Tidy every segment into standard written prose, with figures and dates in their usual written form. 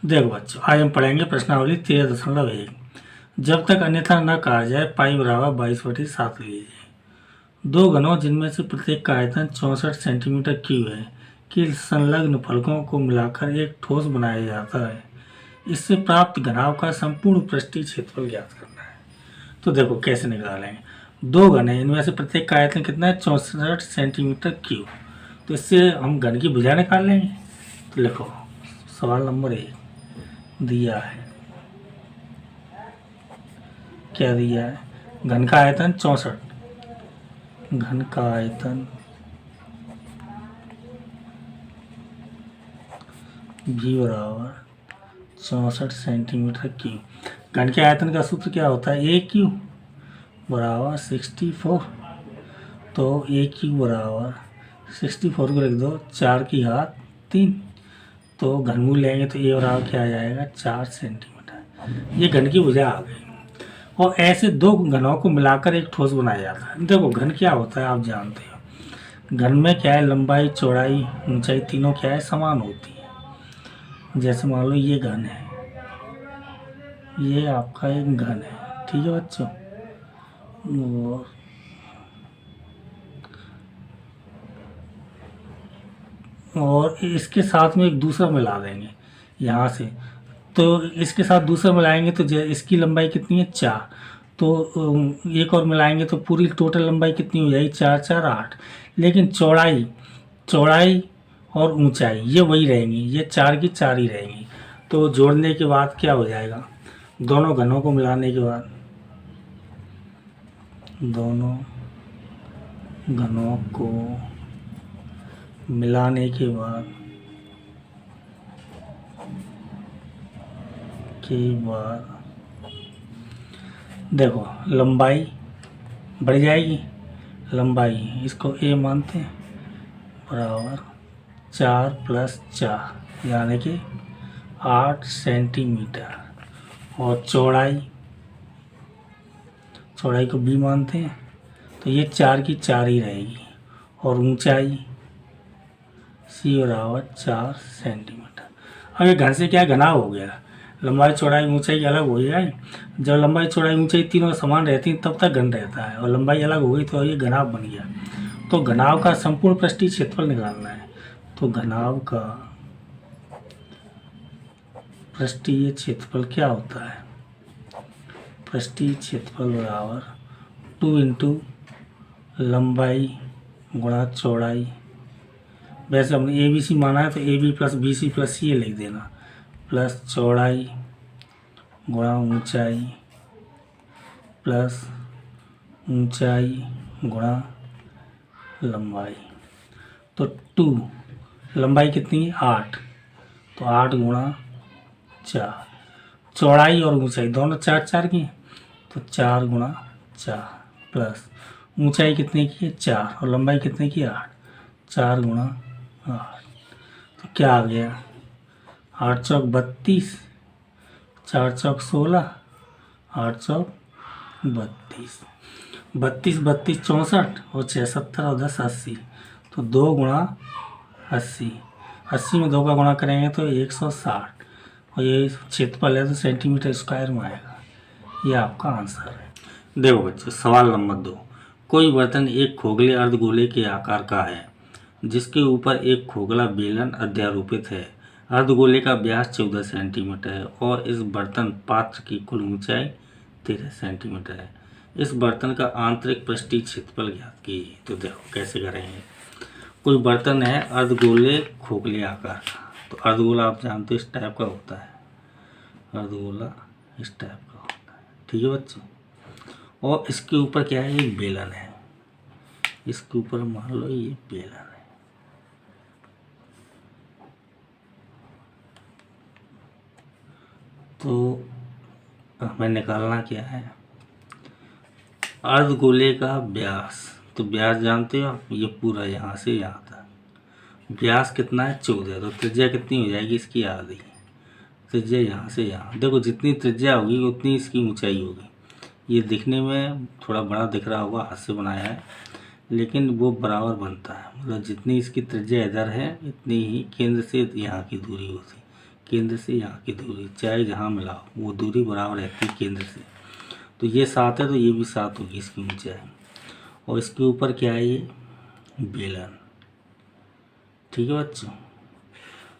देखो बच्चों, आज हम पढ़ेंगे प्रश्नावली 13.1। जब तक अन्यथा न कहा जाए पाई बराबर 22/7 लीजिए। दो घनों जिनमें से प्रत्येक का आयतन 64 सेंटीमीटर क्यूब है कि संलग्न फलकों को मिलाकर एक ठोस बनाया जाता है। इससे प्राप्त घनाभ का संपूर्ण पृष्ठीय क्षेत्रफल ज्ञात करना है। तो देखो कैसे निकालेंगे। दो घन है, इनमें से प्रत्येक का आयतन कितना है? 64 सेंटीमीटर क्यूब। तो इससे हम घन की भुजा निकाल लेंगे। तो लिखो सवाल नंबर 1 दिया है, क्या दिया है? घन का आयतन 64, घन का आयतन भी बराबर 64 सेंटीमीटर क्यूब। घन के आयतन का सूत्र क्या होता है? ए क्यू बराबर 64। तो ए क्यू बराबर 64 को लिख दो 4 की घात 3। तो घनमूल लेंगे तो ए बराबर क्या आ जाएगा? 4 सेंटीमीटर। ये घन की भुजा आ गई। और ऐसे दो घनों को मिलाकर एक ठोस बनाया जाता है। देखो घन क्या होता है आप जानते हो। घन में क्या है? लंबाई, चौड़ाई, ऊंचाई तीनों क्या है? समान होती है। जैसे मान लो ये घन है, ये आपका एक घन है, ठीक है बच्चों। और इसके साथ में एक दूसरा मिला देंगे यहाँ से। तो इसके साथ दूसरा मिलाएंगे तो इसकी लंबाई कितनी है? 4। तो एक और मिलाएंगे तो पूरी टोटल लंबाई कितनी हो जाएगी? 4 4 8। लेकिन चौड़ाई, चौड़ाई और ऊंचाई ये वही रहेंगी, ये 4 की 4 ही रहेंगी। तो जोड़ने के बाद क्या हो जाएगा? दोनों घनों को मिलाने के बाद, दोनों घनों को मिलाने के बाद देखो लंबाई बढ़ जाएगी। लंबाई इसको ए मानते हैं बराबर 4 + 4 यानी कि 8 सेंटीमीटर। और चौड़ाई, चौड़ाई को बी मानते हैं तो ये 4 की 4 ही रहेगी। और ऊंचाई सी बराबर 4 सेंटीमीटर। अब ये घन से क्या घनाभ हो गया? लंबाई, चौड़ाई, ऊंचाई अलग हो जाए। जब लंबाई, चौड़ाई, ऊंचाई तीनों समान रहती हैं तब तक घन रहता है, और लंबाई अलग हो गई तो ये घनाभ बन गया। तो घनाभ का संपूर्ण पृष्ठीय क्षेत्रफल निकालना है। तो घनाभ का पृष्ठीय क्षेत्रफल क्या होता है? पृष्ठीय क्षेत्रफल बराबर 2 × लंबाई गुणा चौड़ाई। वैसे हमने ए बी सी माना है तो ए बी + बी सी + सी लिख देना, प्लस चौड़ाई गुणा ऊंचाई प्लस ऊंचाई गुणा लंबाई। तो 2, लंबाई कितनी है? 8। तो 8 × 4। चौड़ाई और ऊंचाई दोनों 4 4 की हैं तो 4 × 4 प्लस ऊंचाई कितने की है? 4। और लंबाई कितने की? 8। 4 × 8 तो क्या आ गया? 8 चौक 32, 4 चौक 16, 8 चौक 32, 32 32 64 और 6 70 और 10 80। तो 2 × 80, 80 में 2 का गुणा करेंगे तो 160। और ये क्षेत्रफल है तो सेंटीमीटर स्क्वायर में आएगा। ये आपका आंसर है। देखो बच्चों सवाल नंबर 2। कोई बर्तन एक खोखले अर्धगोले के आकार का है जिसके ऊपर एक खोखला बेलन अध्यारोपित है। अर्धगोले का व्यास 14 सेंटीमीटर है और इस बर्तन पात्र की कुल ऊंचाई 13 सेंटीमीटर है। इस बर्तन का आंतरिक पृष्ठीय क्षेत्रफल ज्ञात कीजिए। तो देखो कैसे करेंगे। कोई बर्तन है अर्धगोले खोखले आकार का। तो अर्धगोला आप जानते हो इस टाइप का होता है, अर्धगोला इस टाइप का होता है, ठीक है बच्चों। और इसके ऊपर क्या है? एक बेलन है। इसके ऊपर मान लो ये बेलन है। तो हमें निकालना क्या है? अर्धगोले का व्यास। तो व्यास जानते हो आप, ये पूरा यहाँ से यहाँ तक व्यास कितना है? 14। तो त्रिज्या कितनी हो जाएगी इसकी? आधी। त्रिज्या यहाँ से यहाँ, देखो जितनी त्रिज्या होगी उतनी इसकी ऊंचाई होगी। ये दिखने में थोड़ा बड़ा दिख रहा होगा, हाथ से बनाया है, लेकिन वो बराबर बनता है। मतलब जितनी इसकी त्रिज्या इधर है इतनी ही केंद्र से यहाँ की दूरी होती है। केंद्र से यहाँ की दूरी, चाहे जहाँ मिलाओ वो दूरी बराबर रहती है केंद्र से। तो ये 7 है तो ये भी 7 होगी इसकी ऊंचाई। और इसके ऊपर क्या है, ये बेलन। ठीक है बच्चों,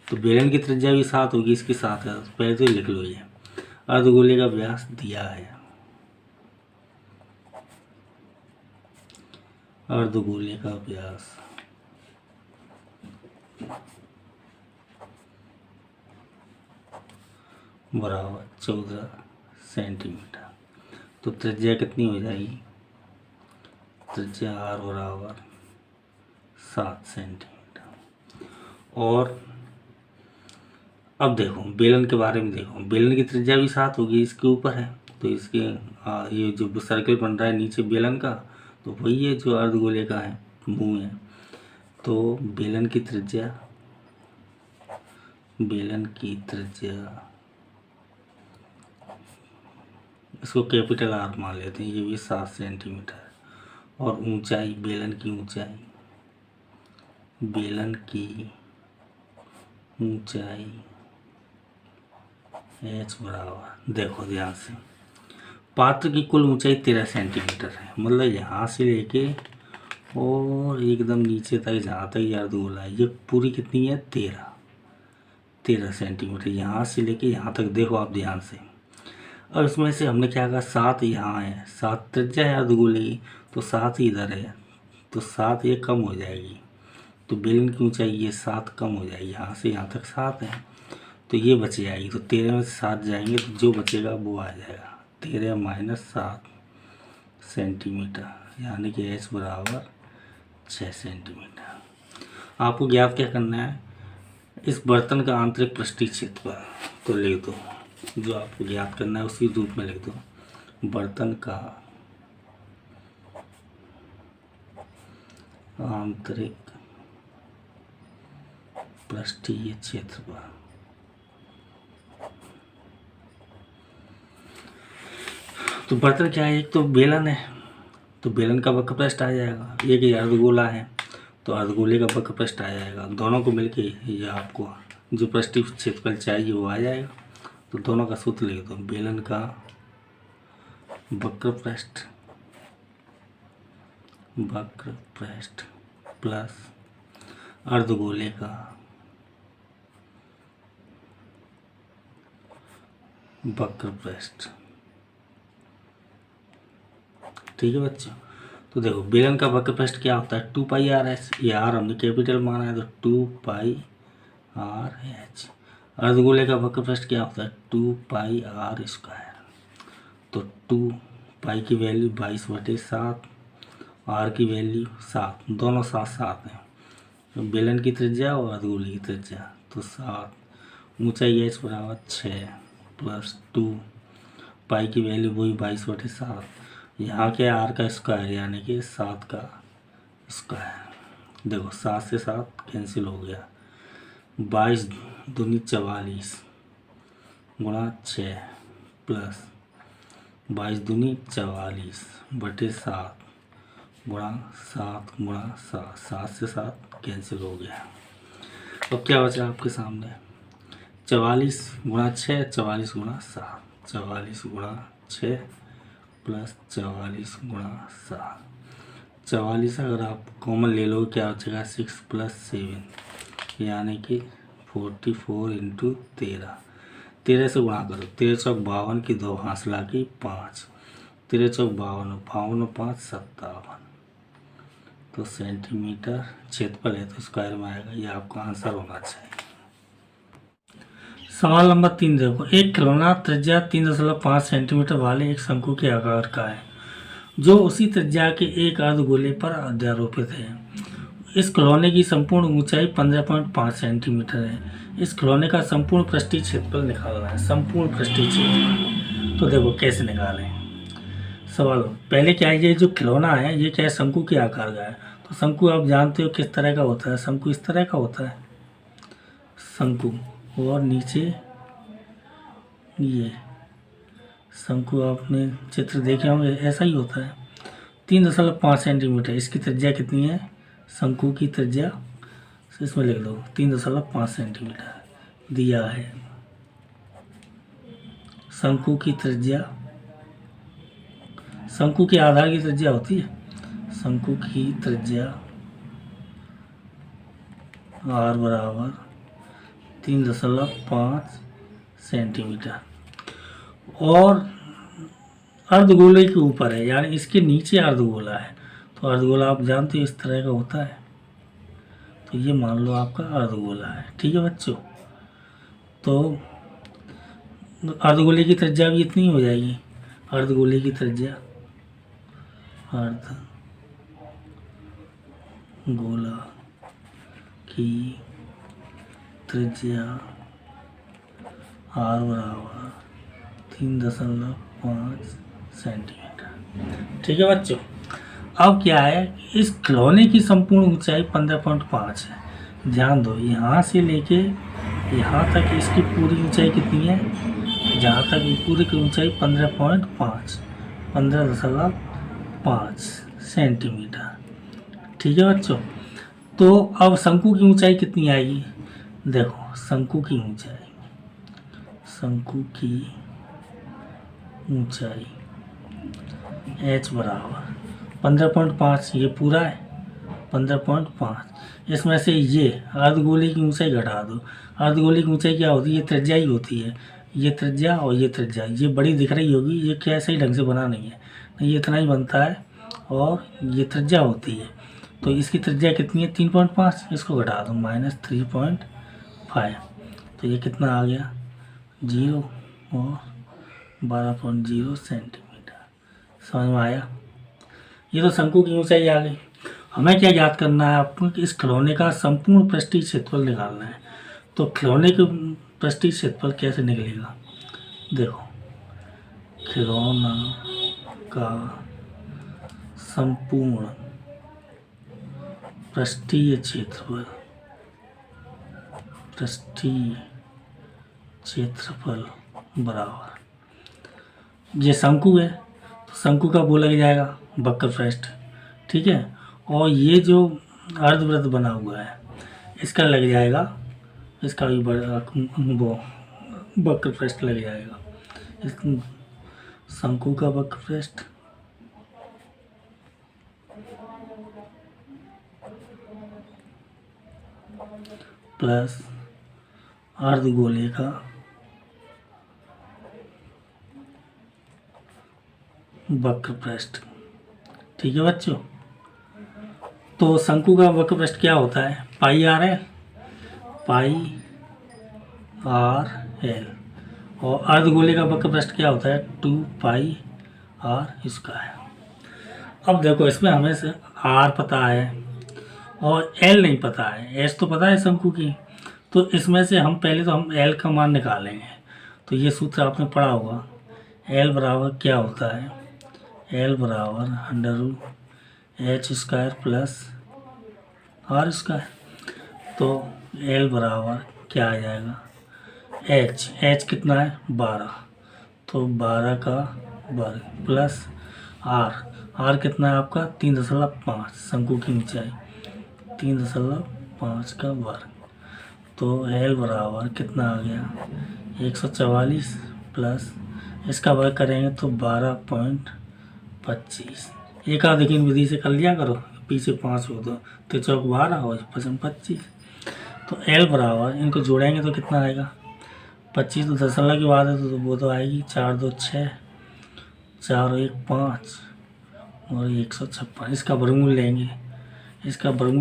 तो बेलन की त्रिज्या भी 7 होगी, इसकी 7 है, तो पहले तो लिख लो। ये अर्धगोले का व्यास दिया है, अर्धगोले का व्यास बराबर 14 सेंटीमीटर। तो त्रिज्या कितनी हो जाएगी, त्रिज्या r बराबर 7 सेंटीमीटर। और अब देखो बेलन के बारे में, देखो बेलन की त्रिज्या भी 7 होगी, इसके ऊपर है, तो इसके ये जो सर्कल बन रहा है नीचे बेलन का, तो वही है जो अर्धगोले का है, मुंह है। तो बेलन की त्रिज्या इसको कैपिटल R मान लेते हैं, ये भी 7 सेंटीमीटर। और ऊंचाई, बेलन की ऊंचाई h बराबर, देखो ध्यान से, पात्र की कुल ऊंचाई 13 सेंटीमीटर है। मतलब यहाँ से लेके और एकदम नीचे तक जहाँ तक ये अर्धगोला है, ये पूरी कितनी है, 13 सेंटीमीटर। यहाँ से लेके यहाँ तक देखो आप ध्यान से। अब इसमें से हमने क्या कहा, 7 यहाँ है, 7 त्रिज्या है अर्धगोले की, तो 7 ही इधर है, तो 7 ये कम हो जाएगी। तो बेलन की ऊंचाई ये 7 कम हो जाएगी, यहाँ से यहाँ तक 7 है, तो ये बच जाएगी। तो 13 में से 7 जाएंगे तो जो बचेगा वो आ जाएगा 13 - 7 सेंटीमीटर, यानी कि h बराबर 6 सेंटीमीटर। आपको ज्ञात क्या करना है, इस बर्तन का आंतरिक पृष्ठीय क्षेत्रफल, तो लिख दो, जो आपको ज्ञात करना है उसी रूप में लिख दो, बर्तन का आंतरिक पृष्ठीय क्षेत्रफल। तो बर्तन क्या है, एक तो बेलन है, तो बेलन का वक्र पृष्ठ आ जाएगा, एक अर्धगोला है तो अर्धगोले का वक्र पृष्ठ आ जाएगा, दोनों को मिलके ये आपको जो पृष्ठीय क्षेत्रफल चाहिए वो आ जाएगा। तो दोनों का सूत्र लिख दो, बेलन का वक्र पृष्ठ प्लस अर्धगोले का वक्र पृष्ठ। ठीक है बच्चों, तो देखो बेलन का वक्र पृष्ठ क्या होता है, 2πr/h, ये r हमने कैपिटल माना है तो 2πr/h। अर्धगोले का वक्र पृष्ठ क्या होता है, 2πr², तो 2 की वैल्यू 22/7, r की वैल्यू 7, दोनों 7 हैं, तो बेलन की त्रिज्या और अर्धगोले की त्रिज्या, तो 7, ऊंचाई h बराबर 6 प्लस 2, पाई की वैल्यू वही 22/7, यहाँ के r का स्क्वायर यानी कि 7 का स्क्वायर। देखो 7 से 7 कैंसिल हो गया, 22 दूनी 44 गुणा 6 प्लस 22 दूनी 44/7 गुणा 7 गुणा 7, 7 से 7 कैंसिल हो गया। अब क्या बचा आपके सामने, 44 गुणा 6, 44 गुणा 7, 44 गुणा 6 प्लस 44 गुणा 7, 44 अगर आप कॉमन ले लो क्या हो जाएगा, 6 + 7 यानी कि 44 × 13, 13 से गुणा करो, 13 चौक 52 की 2 हासिला की 5, 13 चौक 52, 52 5 57, तो सेंटीमीटर क्षेत्रफल है तो स्क्वायर में आएगा, ये आपका आंसर होना चाहिए। सवाल नंबर 3 देखो, एक खिलौना त्रिज्या 3.5 सेंटीमीटर वाले एक शंकु के आकार का है जो उसी त्रिज्या के एक अर्धगोले पर अध्यारोपित है। इस खिलौने की संपूर्ण ऊंचाई 15.5 सेंटीमीटर है। इस खिलौने का संपूर्ण पृष्ठीय क्षेत्रफल निकालना है, संपूर्ण पृष्ठीय क्षेत्रफल। तो देखो कैसे निकालें। सवाल पहले क्या है, ये जो खिलौना है ये क्या है, शंकु के आकार का है। तो शंकु आप जानते हो किस तरह का होता है, शंकु इस तरह का होता है शंकु, और नीचे ये शंकु आपने चित्र देखे होंगे ऐसा ही होता है। 3.5 सेंटीमीटर इसकी त्रिज्या कितनी है, शंकु की त्रिज्या इसमें लिख दो 3.5 सेंटीमीटर दिया है। शंकु की त्रिज्या, शंकु के आधार की त्रिज्या होती है, शंकु की त्रिज्या r बराबर 3.5 सेंटीमीटर और अर्धगोले के ऊपर है, यानी इसके नीचे अर्धगोला है। तो अर्धगोला आप जानते हो इस तरह का होता है, तो ये मान लो आपका अर्धगोला है। ठीक है बच्चों, तो अर्धगोले की त्रिज्या भी इतनी हो जाएगी, अर्धगोले की त्रिज्या, अर्धगोला की त्रिज्या r बराबर 3.5 सेंटीमीटर। ठीक है बच्चों, अब क्या है, इस खिलौने की संपूर्ण ऊंचाई 15.5 है। ध्यान दो, यहाँ से लेके यहाँ तक इसकी पूरी ऊंचाई कितनी है, जहाँ तक ये पूरी की ऊंचाई 15.5 सेंटीमीटर। ठीक है बच्चों, तो अब शंकु की ऊंचाई कितनी आएगी, देखो शंकु की ऊंचाई h बराबर 15.5, ये पूरा है 15.5। इसमें से ये अर्धगोले की ऊंचाई घटा दो। अर्धगोले की ऊंचाई क्या होती है, ये त्रिज्या ही होती है, ये त्रिज्या और ये त्रिज्या, ये बड़ी दिख रही होगी, ये क्या सही ढंग से बना नहीं है, ये इतना ही बनता है और ये त्रिज्या होती है। तो इसकी त्रिज्या कितनी है 3.5, इसको घटा दो -3.5, तो ये कितना आ गया 0 और 12.0 सेंटीमीटर। समझ में आया, ये तो शंकु की ऊंचाई आ गई। हमें क्या याद करना है आपको कि इस खिलौने का संपूर्ण पृष्ठीय क्षेत्रफल निकालना है। तो खिलौने के पृष्ठीय क्षेत्रफल कैसे निकलेगा, देखो खिलौना का संपूर्ण पृष्ठीय क्षेत्रफल बराबर, ये शंकु है तो शंकु का वो लग जाएगा वक्र पृष्ठ। ठीक है, और ये जो अर्धवृत्त बना हुआ है इसका लग जाएगा, इसका भी वो वक्र पृष्ठ लग जाएगा, इस शंकु का वक्र पृष्ठ प्लस अर्धगोले का वक्र पृष्ठ। ठीक है बच्चों, तो शंकु का वक्र पृष्ठ क्या होता है, पाई आर एल, और अर्धगोले का वक्र पृष्ठ क्या होता है 2πr²। अब देखो इसमें हमें से r पता है और l नहीं पता है, s तो पता है शंकु की, तो इसमें से हम पहले तो हम l का मान निकालेंगे। तो ये सूत्र आपने पढ़ा होगा, l बराबर क्या होता है, l बराबर √h² प्लस r²। तो l बराबर क्या आ जाएगा, h कितना है 12, तो 12 का वर्ग प्लस r कितना है आपका 3.5, शंकु की ऊंचाई 3.5 का वर्ग। तो l बराबर कितना आ गया 144 प्लस इसका वर्ग करेंगे तो 12.25। एक आध लेकिन विधि से कर लिया करो, पीछे 5 हो तो चौक 12 और 25। तो l बराबर इनको जोड़ेंगे तो कितना आएगा 25, तो दशमलव की बात है तो वो तो आएगी 4 2 6, 4 और 1 5 और 156। इसका वर्गमूल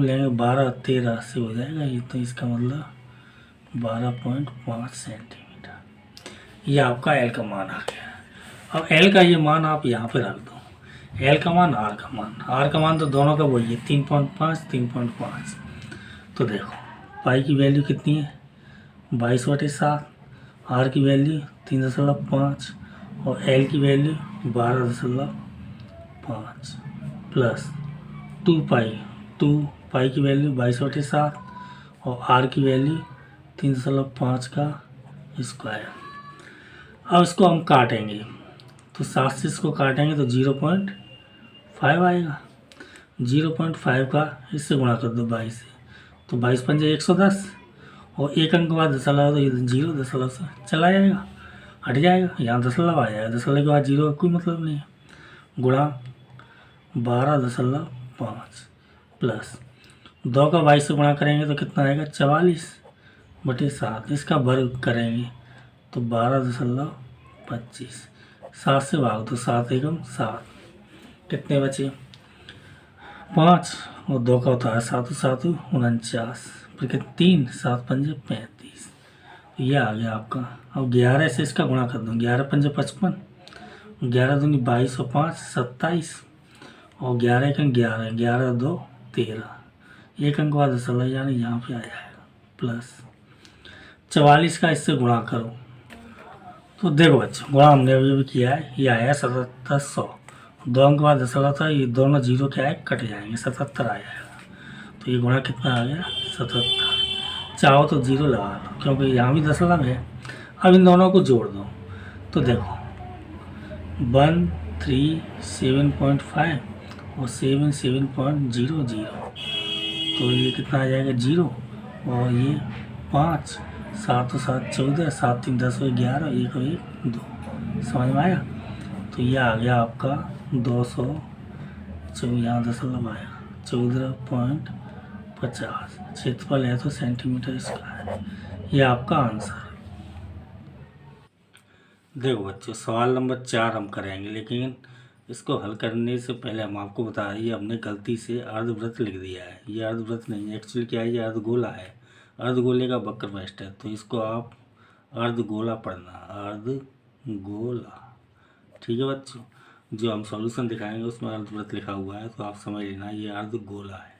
लेंगे, 12 13 से हो जाएगा ये, तो इसका मतलब 12.5 सेंटीमीटर। ये आपका l का मान आ गया। अब l का ये मान आप यहाँ पे रख दो, l का मान r का मान तो दोनों का वही है 3.5। तो देखो पाई की वैल्यू कितनी है 22/7, r की वैल्यू 3.5 और l की वैल्यू 12.5 प्लस 2 पाई की वैल्यू 22/7 और r की वैल्यू 3.5 का स्क्वायर। अब इसको हम काटेंगे तो 7 से इसको काटेंगे तो 0.5 आएगा, 0.5 का इससे गुणा कर दो 22 से, तो 22×5 110 और एक अंक के बाद दशमलव तो 0 दशमलव से चला जाएगा। हट जाएगा, यहाँ दशमलव आ जाएगा, दशमलव के बाद जीरो का कोई मतलब नहीं है, गुणा 12.5 प्लस 2 का 22 से गुणा करेंगे तो कितना आएगा 44/7, इसका वर्ग करेंगे तो 12.25, 7 से भाग तो 7 एकम 7, कितने बचे 5 और 2 का होता है 7 7 49, फिर कितने 3 7 5 35, ये आ गया आपका। अब 11 से इसका गुणा कर दूँ, 11 5 55, 11 दूनी 22 और 5 27, और 11 एक 11, 11 2 13, एक अंक बाद दशमलव यानी यहाँ पे आ जाएगा प्लस 44 का इससे गुणा करो तो देखो बच्चों गुणा हमने अभी भी किया है, ये आया 7700, 2 अंक बाद दशमलव था, ये दोनों जीरो क्या है कट जाएंगे, 77 आ जाएगा, तो ये गुणा कितना आ गया 77। चाहो तो जीरो लगा लो क्योंकि यहाँ भी दशमलव है। अब इन दोनों को जोड़ दो तो देखो 137.5 और 77.00, तो ये कितना आ जाएगा 0, और ये 5 7 7 14, 7 3 10 11, 1 1 2, समझ में आया। तो ये आ गया आपका 200, यहाँ दशमलव आया 14.50, क्षेत्रफल है तो सेंटीमीटर स्क्वायर, ये आपका आंसर। देखो बच्चों सवाल नंबर 4 हम करेंगे, लेकिन इसको हल करने से पहले हम आपको बता रहे हैं हमने गलती से अर्धवृत्त लिख दिया है। ये अर्धवृत्त नहीं है, एक्चुअली क्या है ये अर्धगोला है, अर्धगोले का वक्रपृष्ठ है, तो इसको आप अर्धगोला पढ़ना, अर्धगोला। ठीक है बच्चों, जो हम सॉल्यूशन दिखाएंगे उसमें अर्धवृत्त लिखा हुआ है, तो आप समझ लेना ये अर्धगोला है।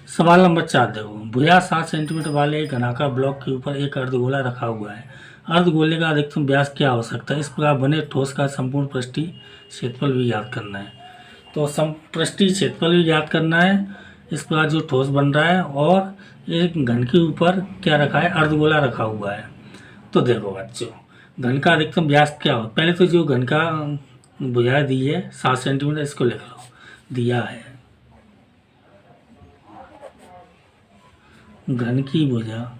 सवाल नंबर 4 देखो, भुजा 7 सेंटीमीटर वाले एक घनाकार ब्लॉक के ऊपर एक अर्धगोला रखा हुआ है। अर्धगोले का अधिकतम व्यास क्या हो सकता है? इस प्रकार बने ठोस का संपूर्ण पृष्ठीय क्षेत्रफल भी ज्ञात करना है। तो पृष्ठीय क्षेत्रफल भी ज्ञात करना है, इस प्रकार जो ठोस बन रहा है, और एक घन के ऊपर क्या रखा है अर्धगोला रखा हुआ है। तो देखो बच्चों घन का अधिकतम व्यास क्या हो, पहले तो जो घन का भुजा दी है 7 सेंटीमीटर, इसको लिख लो, दिया है घन की भुजा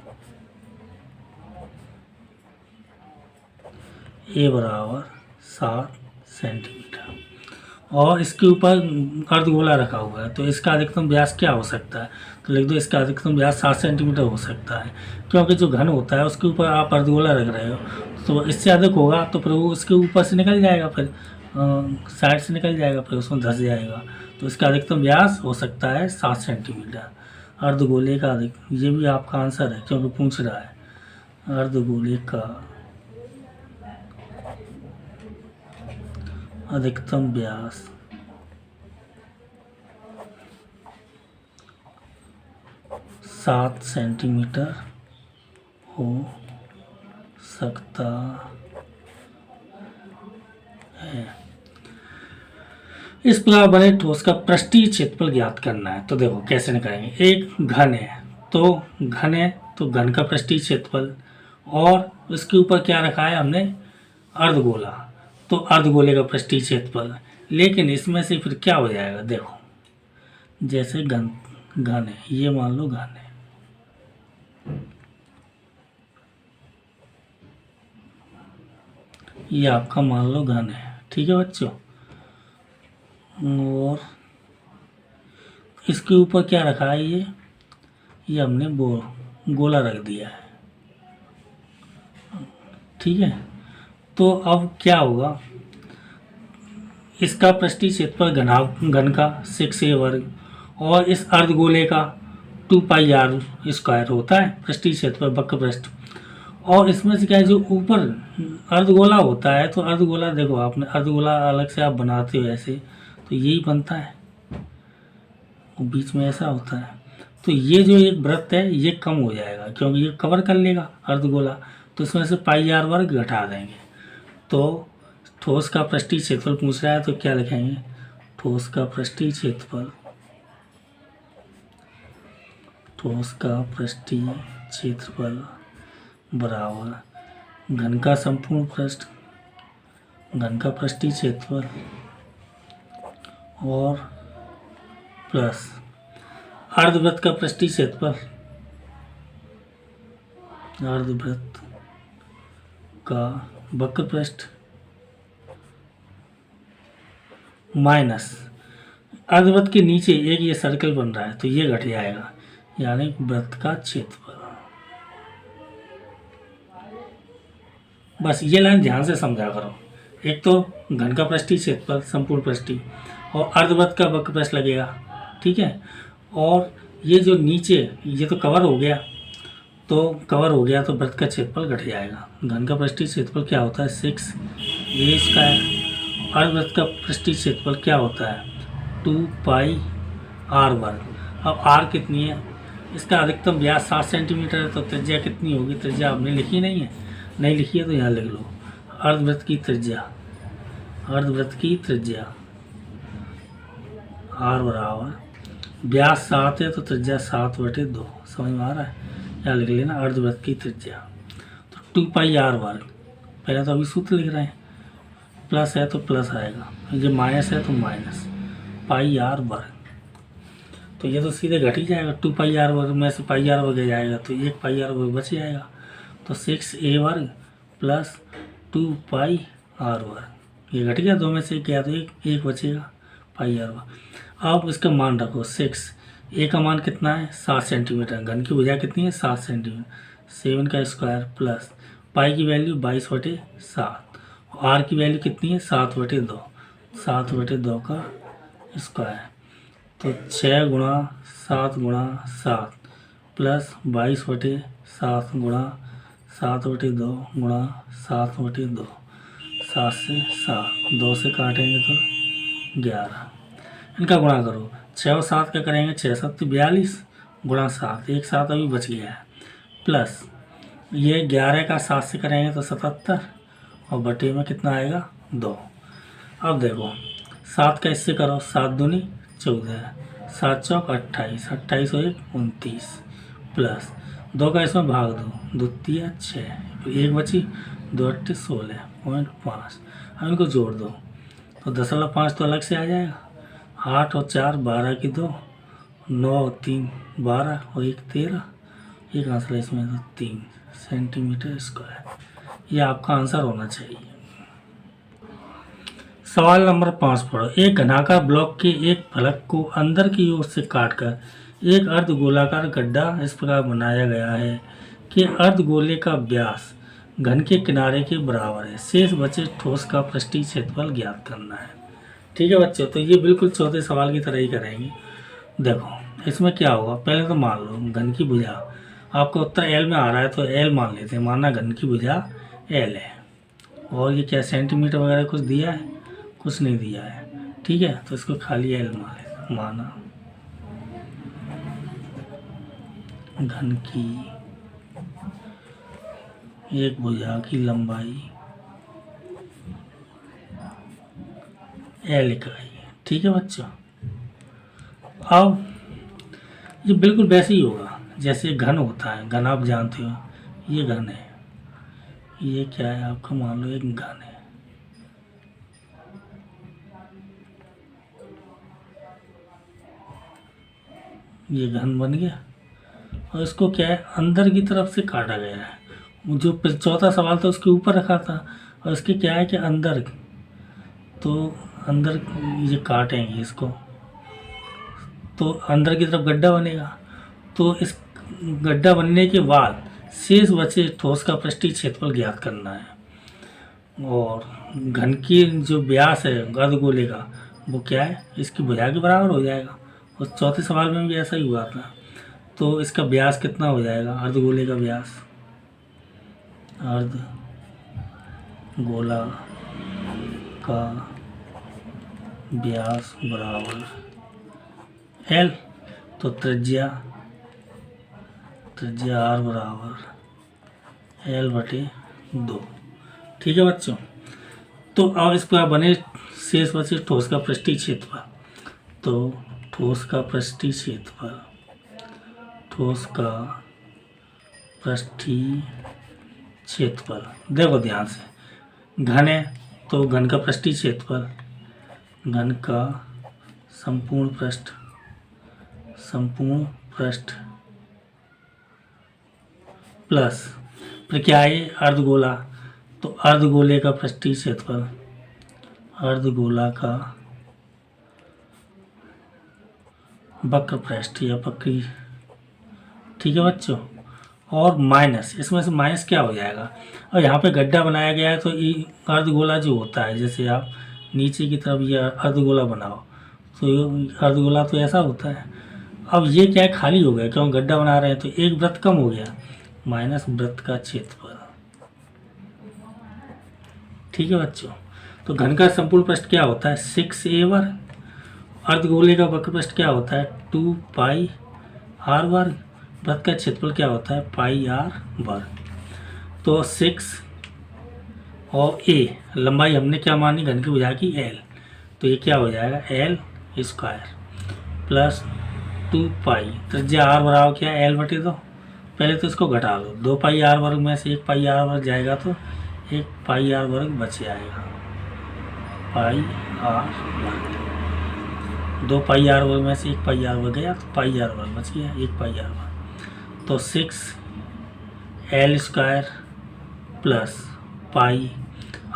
ए बराबर 7 सेंटीमीटर, और इसके ऊपर अर्धगोला रखा हुआ है, तो इसका अधिकतम व्यास क्या हो सकता है? तो लिख दो इसका अधिकतम व्यास 7 सेंटीमीटर हो सकता है, क्योंकि जो घन होता है उसके ऊपर आप अर्धगोला रख रहे हो, तो इससे अधिक होगा तो फिर वो उसके ऊपर से निकल जाएगा, फिर साइड से निकल जाएगा, फिर उसमें धंस जाएगा, तो इसका अधिकतम व्यास हो सकता है 7 सेंटीमीटर अर्धगोले का अधिक। ये भी आपका आंसर है क्योंकि पूछ रहा है अर्धगोले का अधिकतम व्यास 7 सेंटीमीटर हो सकता है। इस प्रकार बने ठोस का पृष्ठीय क्षेत्रफल ज्ञात करना है। तो देखो कैसे निकालेंगे, एक घन है तो घन का पृष्ठीय क्षेत्रफल, और उसके ऊपर क्या रखा है हमने अर्धगोला, तो अर्धगोले का पृष्ठीय क्षेत्रफल। लेकिन इसमें से फिर क्या हो जाएगा, देखो जैसे घन है, ये मान लो घन है, ये आपका मान लो घन है, ठीक है बच्चों, और इसके ऊपर क्या रखा है ये हमने गोला रख दिया है, ठीक है। तो अब क्या होगा, इसका पृष्ठीय क्षेत्रफल घन का 6a वर्ग, और इस अर्धगोले का 2πr² होता है पृष्ठीय क्षेत्रफल वक्र पृष्ठ, और इसमें से क्या है जो ऊपर अर्धगोला होता है, तो अर्धगोला देखो आपने अर्धगोला अलग से आप बनाते हो ऐसे, तो यही बनता है, और बीच में ऐसा होता है, तो ये जो एक वृत्त है ये कम हो जाएगा क्योंकि ये कवर कर लेगा अर्धगोला, तो इसमें से πr² घटा देंगे। तो ठोस का पृष्ठीय क्षेत्रफल पूछ रहा है तो क्या लिखेंगे, ठोस का पृष्ठीय क्षेत्रफल बराबर घन का संपूर्ण पृष्ठ, घन का पृष्ठीय क्षेत्रफल, और प्लस अर्धवृत्त का पृष्ठीय क्षेत्रफल, अर्धवृत्त का वक्र पृष्ठ माइनस अर्धवृत्त के नीचे एक ये सर्कल बन रहा है तो ये घट जाएगा, यानी वृत्त का क्षेत्रफल। बस ये लाइन ध्यान से समझा करो। एक तो घन का पृष्ठीय क्षेत्रफल संपूर्ण पृष्ठीय और अर्धवृत्त का वक्र पृष्ठ लगेगा, ठीक है। और ये जो नीचे ये तो कवर हो गया, तो वृत्त का क्षेत्रफल घट जाएगा। घन का पृष्ठीय क्षेत्रफल क्या होता है 6a²। अर्धवृत्त का पृष्ठीय क्षेत्रफल क्या होता है 2πr²। अब r कितनी है, इसका अधिकतम व्यास 7 सेंटीमीटर है, तो त्रिज्या कितनी होगी, त्रिज्या आपने लिखी नहीं है, नहीं लिखी है तो यहाँ लिख लो। अर्धवृत्त की त्रिज्या r बराबर व्यास 7 है तो त्रिज्या 7/2, समझ में आ रहा है, यहाँ लिख लेना अर्धवृत्त की त्रिज्या। तो 2πr², पहले तो अभी सूत्र लिख रहे हैं, प्लस है तो प्लस आएगा, ये माइनस है तो माइनस πr²। तो ये तो सीधे घट ही जाएगा, 2πr² में से πr² जाएगा तो 1πr² बच जाएगा, तो 6a² प्लस 2πr², ये घट गया, दो में से क्या तो एक बचेगा πr²। अब इसका मान रखो 6, a का मान कितना है 7 सेंटीमीटर, घन की भुजा कितनी है 7 सेंटीमीटर, 7 का स्क्वायर प्लस पाई की वैल्यू 22/7, आर की वैल्यू कितनी है 7/2, 7/2 का स्क्वायर, तो 6 गुणा 7 गुणा 7 प्लस 22/7 गुणा 7/2 गुणा 7/2, 7 से 7, 2 से काटेंगे तो 11, इनका गुणा करो, 6 और 7 का करेंगे 6 7 42 गुणा 7, एक 7 अभी बच गया है, प्लस ये 11 का 7 से करेंगे तो 77 और बटे में कितना आएगा 2। अब देखो 7 का इससे करो, 7 दूनी 14, 7 चौक 28, 28 और 1 29, प्लस 2 का इसमें भाग दो, 2 3 6, तो 1 बची, 2 8 16.5, अब इनको जोड़ दो तो 0.5 तो अलग से आ जाएगा, 8 और 4 12 की 2, 9 और 3 12 और 1 13, एक आंसर है इसमें तो 3 सेंटीमीटर स्क्वायर। ये आपका आंसर होना चाहिए। सवाल नंबर 5 पढ़ो। एक घनाकार ब्लॉक के एक फलक को अंदर की ओर से काटकर एक अर्धगोलाकार गड्ढा इस प्रकार बनाया गया है कि अर्धगोले का व्यास घन के किनारे के बराबर है। शेष बचे ठोस का पृष्ठीय क्षेत्रफल ज्ञात करना है। ठीक है बच्चों, तो ये बिल्कुल चौथे सवाल की तरह ही करेंगे। देखो इसमें क्या होगा, पहले तो मान लो घन की भुजा, आपका उत्तर एल में आ रहा है तो एल मान लेते हैं, माना घन की भुजा एल है, और ये क्या सेंटीमीटर वगैरह कुछ दिया है, कुछ नहीं दिया है, ठीक है, तो इसको खाली एल माना। घन की एक भुजा की लंबाई एल इकाई है। ठीक है बच्चों, अब ये बिल्कुल वैसे ही होगा जैसे घन होता है। घन आप जानते हो, ये घन है, ये क्या है आपका, मान लो एक घन है, ये घन बन गया, और इसको क्या है अंदर की तरफ से काटा गया है। जो चौथा सवाल था उसके ऊपर रखा था, और इसके क्या है कि अंदर, तो अंदर ये काटेंगे इसको तो अंदर की तरफ गड्ढा बनेगा। तो इस गड्ढा बनने के बाद शेष बचे ठोस का पृष्ठीय क्षेत्रफल ज्ञात करना है। और घन की जो व्यास है अर्धगोले का वो क्या है, इसकी भुजा के बराबर हो जाएगा। और चौथे सवाल में भी ऐसा ही हुआ था। तो इसका व्यास कितना हो जाएगा, अर्धगोले का व्यास, अर्धगोला का व्यास बराबर एल, तो त्रिज्या आर बराबर एल बटे 2। ठीक है बच्चों, तो अब इस पर बने शेष बचे ठोस का पृष्ठीय क्षेत्रफल। तो ठोस का पृष्ठीय क्षेत्रफल देखो ध्यान से, घन है तो घन का पृष्ठीय क्षेत्रफल, घन का संपूर्ण पृष्ठ प्लस फिर क्या है अर्धगोला, तो अर्धगोले का पृष्ठीय क्षेत्रफल, अर्धगोला का वक्र पृष्ठ या वक्री, ठीक है बच्चों। और माइनस, इसमें से माइनस क्या हो जाएगा, और यहाँ पे गड्ढा बनाया गया है तो ये अर्धगोला जो होता है, जैसे आप नीचे की तरफ ये अर्धगोला बनाओ तो ये अर्धगोला तो ऐसा होता है। अब ये क्या है, खाली हो गया, क्यों गड्ढा बना रहे हैं तो एक वृत्त कम हो गया, माइनस वृत्त का क्षेत्रफल, ठीक है बच्चों। तो घन का संपूर्ण पृष्ठ क्या होता है 6a वर्ग, अर्धगोले का वक्र पृष्ठ क्या होता है 2 पाई r वर्ग, वृत्त का क्षेत्रफल क्या होता है पाई r वर्ग। तो 6 और a लंबाई हमने क्या मानी घन की भुजा की l, तो ये क्या हो जाएगा l स्क्वायर प्लस 2 पाई, त्रिज्या r बराबर क्या है l बटे 2, पहले तो इसको घटा लो, 2 पाई r वर्ग में से 1 पाई r वर्ग जाएगा तो 1 पाई r वर्ग बच जाएगा, पाई r वर्ग, 2 पाई r वर्ग में से 1 पाई r वर्ग गया तो पाई r वर्ग बच गया, 1 पाई r वर्ग। तो 6 l square plus pi,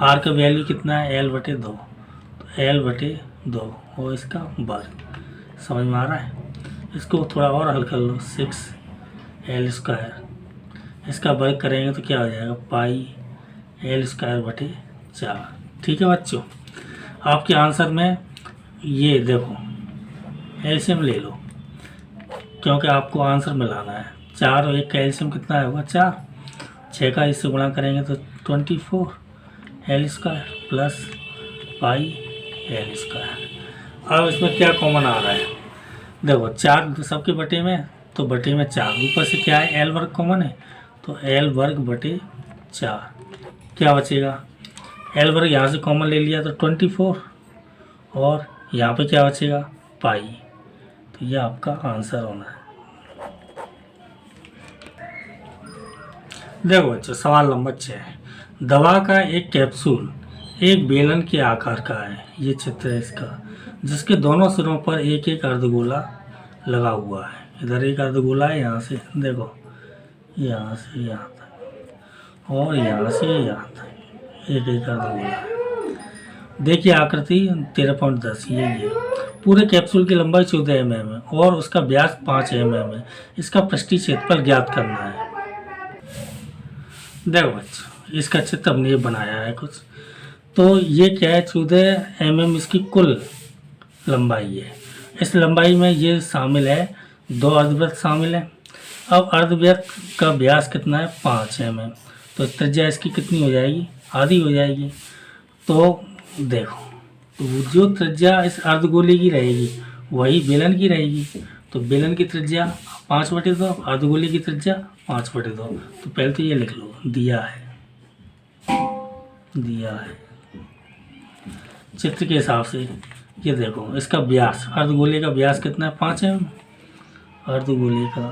r का वैल्यू कितना है l बटे 2, तो l बटे 2 और इसका वर्ग, समझ में आ रहा है। इसको थोड़ा और हल कर लो, 6 l स्क्वायर, इसका वर्ग करेंगे तो क्या हो जाएगा पाई l स्क्वायर बटे 4, ठीक है बच्चों। आपके आंसर में ये देखो एलसीएम ले लो, क्योंकि आपको आंसर मिलाना है। 4 और 1 का एलसीएम कितना होगा 4, 6 का इससे गुणा करेंगे तो 24 l square plus pi l square. अब इसमें क्या कॉमन आ रहा है, देखो 4 सबके बटे में, तो बटे में 4, ऊपर से क्या है l वर्ग कॉमन है, तो l वर्ग बटे 4, क्या बचेगा l वर्ग यहाँ से कॉमन ले लिया तो 24, और यहाँ पे क्या बचेगा पाई, तो ये आपका आंसर होना है। देखो बच्चों सवाल नंबर 6, दवा का एक कैप्सूल एक बेलन के आकार का है, ये चित्र है इसका, जिसके दोनों सिरों पर एक एक अर्धगोला लगा हुआ है। इधर एक अर्धगोला है, यहाँ से देखो यहाँ से यहाँ तक और यहाँ से यहाँ तक एक एक अर्धगोला है। देखिए आकृति 13.10, ये पूरे कैप्सूल की लंबाई 14 mm है और उसका व्यास 5 mm है। इसका पृष्ठीय क्षेत्रफल ज्ञात करना है। देखो बच्चों इसका चित्र हमने ये बनाया है कुछ, तो ये क्या है 14 mm इसकी कुल लंबाई है। इस लंबाई में ये शामिल है 2 अर्धवृत्त शामिल है। अब अर्धवृत्त का व्यास कितना है 5 mm, तो त्रिज्या इसकी कितनी हो जाएगी आधी हो जाएगी। तो देखो तो जो त्रिज्या इस अर्धगोले की रहेगी वही बेलन की रहेगी, तो बेलन की त्रिज्या 5/2, अर्धगोले की त्रिज्या 5/2। तो पहले तो ये लिख लो दिया है चित्र के हिसाब से। ये देखो इसका व्यास, अर्धगोले का व्यास कितना है 5 mm, अर्धगोले का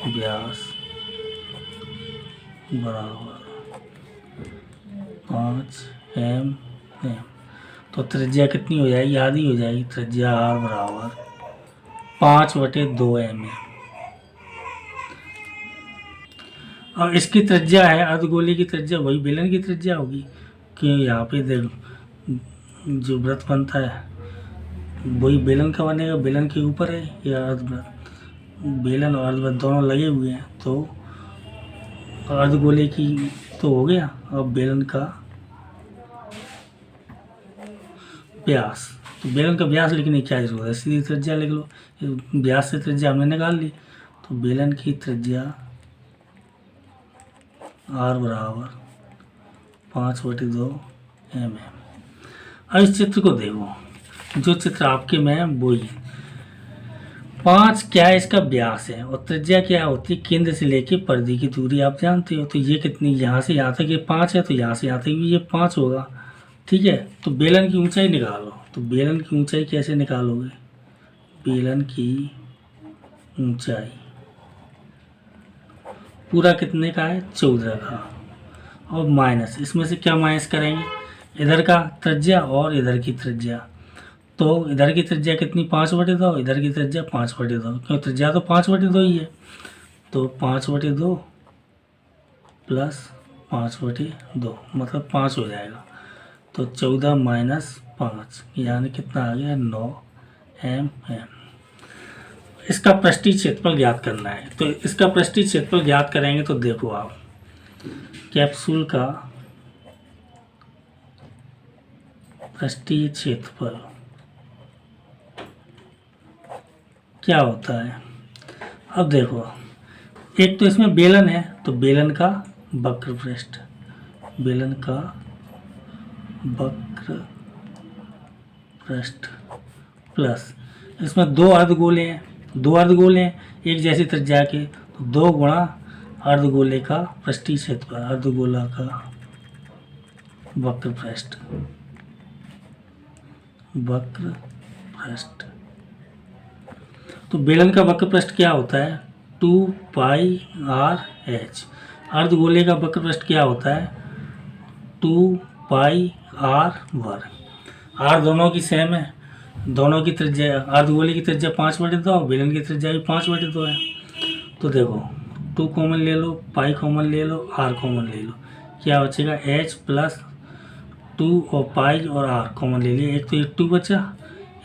व्यास बराबर 5 mm, तो त्रिज्या कितनी हो जाएगी आधी हो जाएगी, त्रिज्या r बराबर 5/2 mm। और इसकी त्रिज्या है अर्धगोले की त्रिज्या वही बेलन की त्रिज्या होगी, कि यहाँ पे देखो जो वृत्त बनता है वही बेलन का बनेगा, बेलन के ऊपर है या अर्धवृत्त, बेलन और अर्धवृत्त दोनों लगे हुए हैं, तो अर्धगोले की तो हो गया। अब बेलन का व्यास, तो बेलन का व्यास लिखने की क्या जरूरत है, सीधी त्रिज्या लिख लो, व्यास से त्रिज्या हमने निकाल ली, तो बेलन की त्रिज्या r बराबर 5/2 mm। अब इस चित्र को देखो, जो चित्र आपके में है वही 5 क्या है इसका व्यास है, और त्रिज्या क्या होती है केंद्र से लेके परिधि की दूरी आप जानते हो, तो ये कितनी यहाँ से यहाँ तक ये 5 है, तो यहाँ से यहाँ तक भी ये 5 होगा, ठीक है। तो बेलन की ऊंचाई निकालो, तो बेलन की ऊंचाई कैसे निकालोगे, बेलन की ऊंचाई पूरा कितने का है 14 का, और माइनस इसमें से क्या माइनस करेंगे इधर का त्रिज्या और इधर की त्रिज्या, तो इधर की त्रिज्या कितनी 5/2, इधर की त्रिज्या 5/2, क्यों त्रिज्या तो 5/2 ही है, तो 5/2 प्लस 5/2 मतलब 5 हो जाएगा। तो 14 माइनस 5 यानी कितना आ गया 9 mm। इसका पृष्ठीय क्षेत्रफल ज्ञात करना है। तो इसका पृष्ठीय क्षेत्रफल ज्ञात करेंगे तो देखो आप कैप्सूल का पृष्ठीय क्षेत्रफल क्या होता है। अब देखो एक तो इसमें बेलन है तो बेलन का वक्र पृष्ठ, बेलन का वक्र पृष्ठ प्लस इसमें दो अर्धगोले हैं, दो अर्धगोले हैं एक जैसी त्रिज्या के, तो 2 गुणा अर्धगोले का पृष्ठीय क्षेत्रफल, अर्धगोला का वक्र पृष्ठ, वक्र पृष्ठ। तो बेलन का वक्र पृष्ठ क्या होता है 2πr/h। अर्धगोले का वक्र पृष्ठ क्या होता है 2πr²। r दोनों की सेम है, दोनों की त्रिज्या, अर्धगोले की त्रिज्या 5/2 और बेलन की त्रिज्या भी 5/2 है। तो देखो 2 कॉमन ले लो, पाई कॉमन ले लो, r कॉमन ले लो, क्या बचेगा h प्लस 2 और पाई और r कॉमन ले लिए, एक तो ये 2 बचा,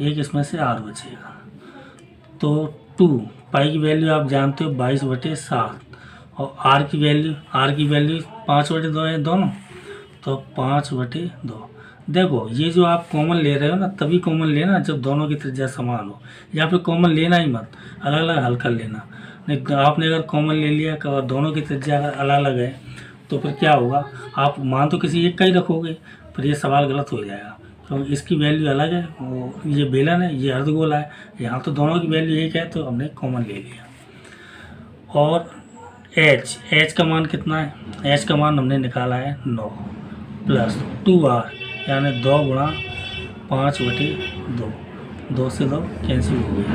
एक इसमें से r बचेगा। तो 2 पाई की वैल्यू आप जानते हो 22/7 और r की वैल्यू 5/2 है दोनों, तो 5/2। देखो ये जो आप कॉमन ले रहे हो ना तभी कॉमन लेना जब दोनों की त्रिज्या समान हो, या फिर कॉमन लेना ही मत, अलग अलग हल कर लेना। नहीं तो आपने अगर कॉमन ले लिया और दोनों की त्रिज्या अगर अलग अलग है तो फिर क्या होगा, आप मान तो किसी एक का ही रखोगे, फिर ये सवाल गलत हो जाएगा। तो इसकी वैल्यू अलग है, वो ये बेलन है, ये अर्धगोला है, यहाँ तो दोनों की वैल्यू एक है तो हमने कॉमन ले लिया। और h का मान कितना है, h का मान हमने निकाला है 9 प्लस 2r यानी 2 गुणा 5/2, 2 से 2 कैंसिल हो गया।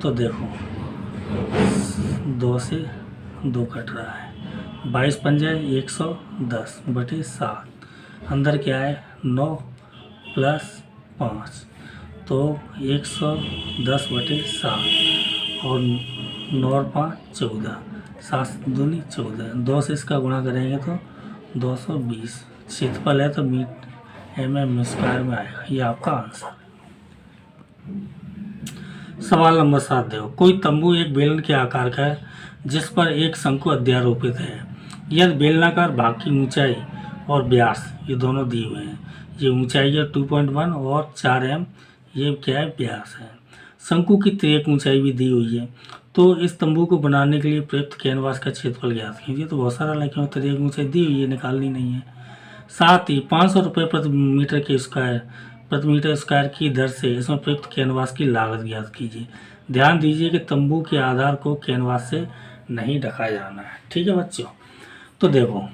तो देखो 2 से 2 कट रहा है, 22 पंजे 110/7, अंदर क्या है 9 प्लस 5 तो 110/7 और 9 और 5 14, 7 दूनी 14, 2 से इसका गुणा करेंगे तो 220। क्षेत्रफल है तो mm² में आएगा, ये आपका आंसर। सवाल नंबर 7 देखो, कोई तंबू एक बेलन के आकार का है जिस पर एक शंकु अध्यारोपित है। यदि बेलनाकार भाग की ऊंचाई और व्यास ये दोनों दिए हुए हैं, ये ऊंचाई है 2.1 और 4 m, ये क्या है व्यास है। शंकु की तिर्यक ऊंचाई भी दी हुई है। तो इस तंबू को बनाने के लिए प्रयुक्त कैनवास का क्षेत्रफल ज्ञात कीजिए। तो बहुत सारा लड़कियों तिर्यक ऊंचाई दी हुई है, निकालनी नहीं है। साथ ही 500 रुपये प्रति मीटर स्क्वायर की दर से इसमें प्रयुक्त कैनवास की लागत ज्ञात कीजिए। ध्यान दीजिए कि तंबू के आधार को कैनवास से नहीं ढका जाना है, ठीक है बच्चों। तो देखो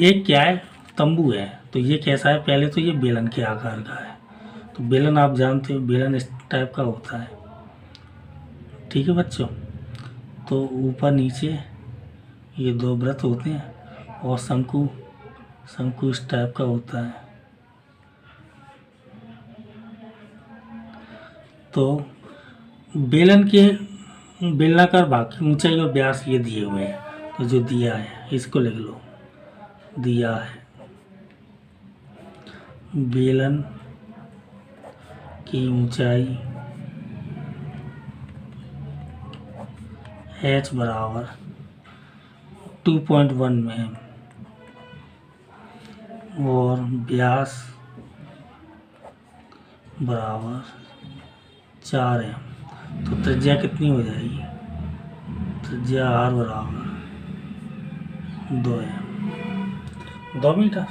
एक क्या है तंबू है, तो ये कैसा है, पहले तो ये बेलन के आकार का है। तो बेलन आप जानते हो, बेलन इस टाइप का होता है, ठीक है बच्चों। तो ऊपर नीचे ये 2 वृत्त होते हैं और शंकु इस टाइप का होता है। तो बेलनाकार भाग की ऊंचाई और व्यास ये दिए हुए हैं, तो जो दिया है इसको लिख लो। दिया है बेलन की ऊंचाई h बराबर 2.1 में और व्यास बराबर 4 m। तो त्रिज्या कितनी हो जाएगी, त्रिज्या r बराबर 2 मीटर।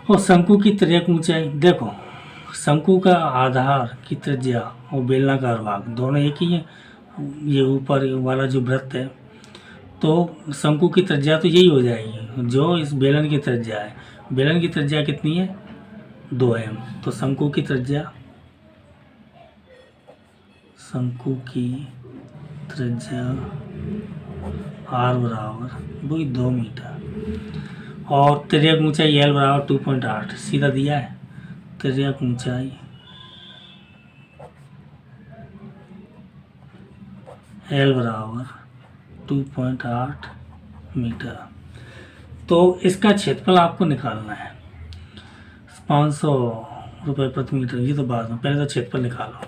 और शंकु की तिर्यक ऊंचाई देखो, शंकु का आधार की त्रिज्या और बेलनाकार भाग दोनों एक ही है। ये ऊपर वाला जो वृत्त है, तो शंकु की त्रिज्या तो यही हो जाएगी जो इस बेलन की त्रिज्या है। बेलन की त्रिज्या कितनी है 2 m, तो शंकु की त्रिज्या r बराबर वही 2 मीटर और तिर्यक ऊंचाई l बराबर 2.8 सीधा दिया है। तिर्यक ऊंचाई l बराबर 2.8 मीटर। तो इसका क्षेत्रफल आपको निकालना है 500 रुपये प्रति मीटर, ये तो बाद में, पहले तो क्षेत्रफल निकालो।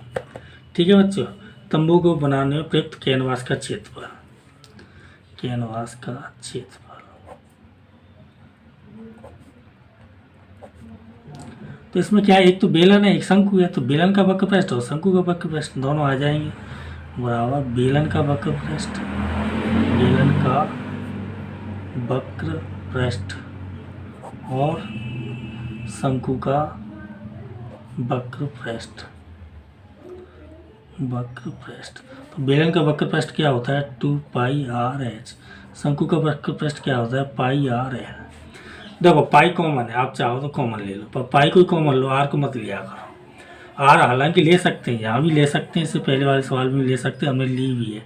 ठीक है बच्चों, तंबू को बनाने में प्रयुक्त कैनवास का क्षेत्रफल, कैनवास का क्षेत्रफल। तो इसमें क्या है, एक तो बेलन है एक शंकु है, तो बेलन का वक्र पृष्ठ और शंकु का वक्र पृष्ठ दोनों आ जाएंगे बराबर बेलन का वक्र पृष्ठ, बेलन का वक्र पृष्ठ और शंकु का वक्र पृष्ठ, वक्र पृष्ठ। तो बेलन का वक्र पृष्ठ क्या होता है 2πr/h, शंकु का वक्र पृष्ठ क्या होता है πr/l। देखो पाई कॉमन है, आप चाहो तो कॉमन ले लो, पर पाई को ही कॉमन लो, आर को मत लिया करो। आर हालांकि ले सकते हैं, यहाँ भी ले सकते हैं, इससे पहले वाले सवाल में ले सकते हैं, हमने ली भी है,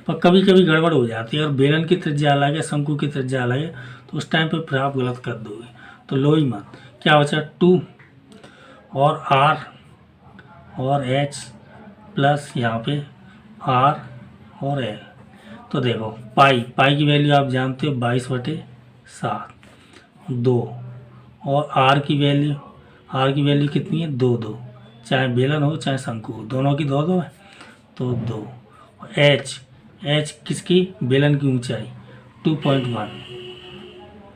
पर कभी कभी गड़बड़ हो जाती है और बेलन की त्रिज्या अलग है शंकु की त्रिज्या अलग है, तो उस टाइम पे फिर आप गलत कर दोगे, तो लो ही मत। क्या बचा 2 और आर और एच प्लस यहाँ पे आर और एल। तो देखो पाई की वैल्यू आप जानते हो 22/7, 2 और आर की वैल्यू कितनी है 2, चाहे बेलन हो चाहे शंकु हो, दोनों की 2 है, तो 2। एच किसकी, बेलन की ऊंचाई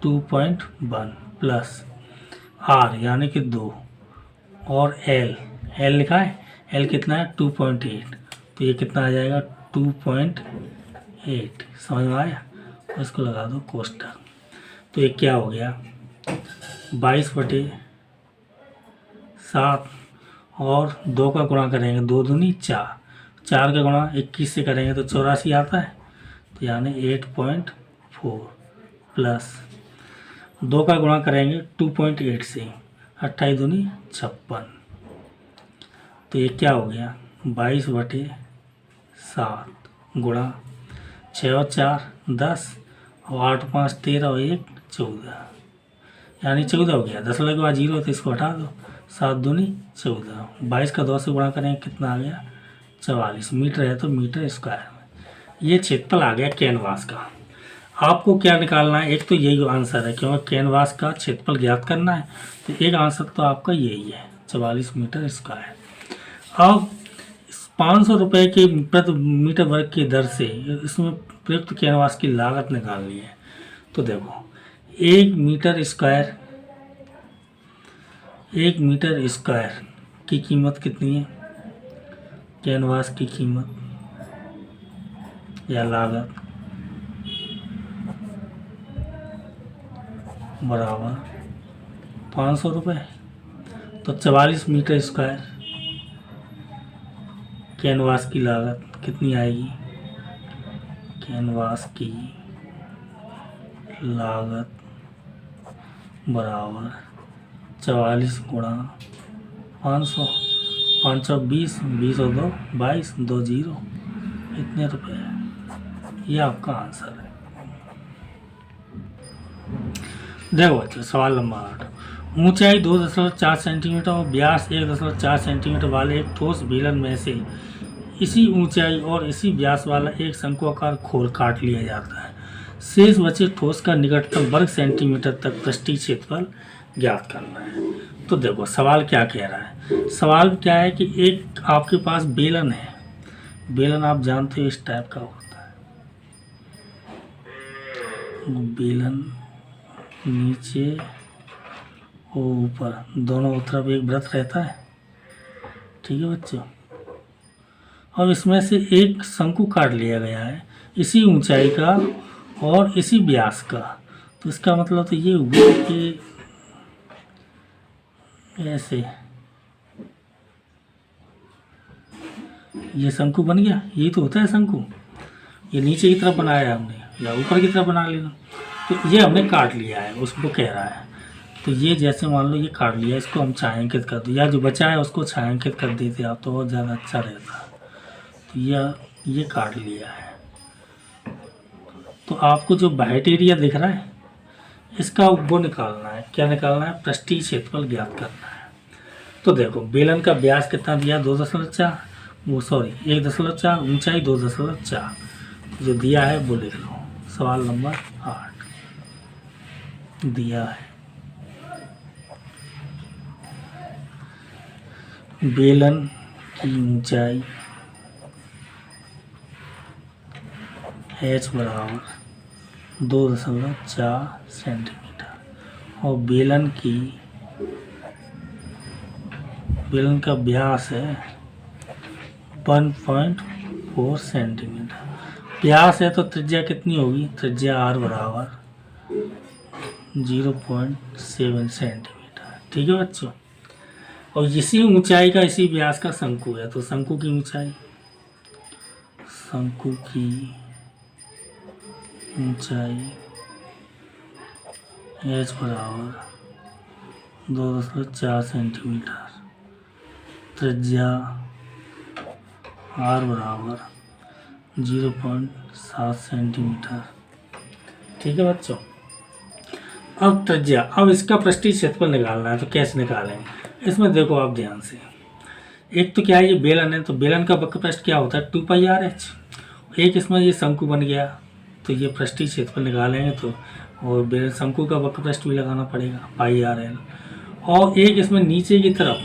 2.1 प्लस आर यानी कि 2 और एल लिखा है, एल कितना है 2.8, तो ये कितना आ जाएगा 2.8, समझ में आया। इसको लगा दो कोष्टक, तो ये क्या हो गया 22/7 और 2 का गुणा करेंगे 2 दूनी 4, 4 का गुणा 21 से करेंगे तो 84 आता है, तो यानी 8.4 प्लस 2 का गुणा करेंगे 2.8 से 28 दूनी 56, तो ये क्या हो गया 22/7 गुणा 6 और 4 10 और 8 और 5 13 और 1 14, यानी 14 हो गया। 10 के बाद 0 तो इसको हटा दो, 7 दूनी 14, 22 का 2 से गुणा करेंगे कितना आ गया 44 मीटर है, तो मीटर स्क्वायर में ये क्षेत्रफल आ गया कैनवास का। आपको क्या निकालना है, एक तो यही आंसर है क्योंकि कैनवास का क्षेत्रफल ज्ञात करना है, तो एक आंसर तो आपका यही है 44 मीटर स्क्वायर। अब 500 रुपये के प्रति मीटर वर्ग की दर से इसमें प्रयुक्त कैनवास की लागत निकालनी है। तो देखो 1 मीटर स्क्वायर की कीमत कितनी है, कैनवास की कीमत या लागत बराबर 500 रुपये, तो 44 मीटर स्क्वायर कैनवास की लागत कितनी आएगी, कैनवास की लागत बराबर 44 गुणा 500, 520, 20 और 2 22, 2 0, इतने रुपये। ये आपका आंसर है। देखो बच्चों सवाल नंबर 8, ऊंचाई 2.4 सेंटीमीटर और व्यास 1.4 सेंटीमीटर वाले एक ठोस बेलन में से इसी ऊंचाई और इसी व्यास वाला एक शंकुआकार खोल काट लिया जाता है। शेष बचे ठोस का निकटतम वर्ग सेंटीमीटर तक पृष्ठीय क्षेत्रफल ज्ञात करना है। तो देखो सवाल क्या कह रहा है, सवाल क्या है कि एक आपके पास बेलन है, बेलन आप जानते हो इस टाइप का होता है, बेलन नीचे और ऊपर दोनों तरफ एक वृत्त रहता है, ठीक है बच्चों। अब इसमें से एक शंकु काट लिया गया है इसी ऊंचाई का और इसी व्यास का, तो इसका मतलब तो ये हुआ कि ऐसे ये शंकु बन गया, यही तो होता है शंकु। ये नीचे की तरफ बनाया है हमने या ऊपर की तरफ बना लेना, तो ये हमने काट लिया है, उसको कह रहा है। तो ये जैसे मान लो ये काट लिया, इसको हम छायांकित कर दो या जो बचा है उसको छायांकित कर देते आप तो बहुत ज़्यादा अच्छा रहता। तो ये काट लिया है, तो आपको जो बाह्य एरिया दिख रहा है इसका वो निकालना है, क्या निकालना है, पृष्ठीय क्षेत्रफल ज्ञात करना है। तो देखो बेलन का व्यास कितना दिया 2.4, वो सॉरी 1.4, ऊंचाई 2.4, जो दिया है वो लिख लो। सवाल नंबर 8, दिया है। बेलन की ऊंचाई h बराबर 2.4 सेंटीमीटर और बेलन का व्यास है 1.4 सेंटीमीटर। व्यास है तो त्रिज्या कितनी होगी? त्रिज्या r बराबर 0.7 सेंटीमीटर। ठीक है बच्चों। और इसी ऊंचाई का इसी व्यास का शंकु है, तो शंकु की ऊंचाई h बराबर 2.4 सेंटीमीटर, त्रिज्या r बराबर 0.7 सेंटीमीटर। ठीक है बच्चों। अब त्रिज्या, अब इसका पृष्ठीय क्षेत्रफल निकालना है, तो कैसे निकालेंगे? इसमें देखो आप ध्यान से, एक तो क्या है, ये बेलन है, तो बेलन का वक्र पृष्ठ क्या होता है? 2πr/h। एक इसमें ये शंकु बन गया, तो ये पृष्ठीय क्षेत्रफल निकालेंगे तो, और शंकु का वक्र पृष्ठ भी लगाना पड़ेगा πrl। और एक इसमें नीचे की तरफ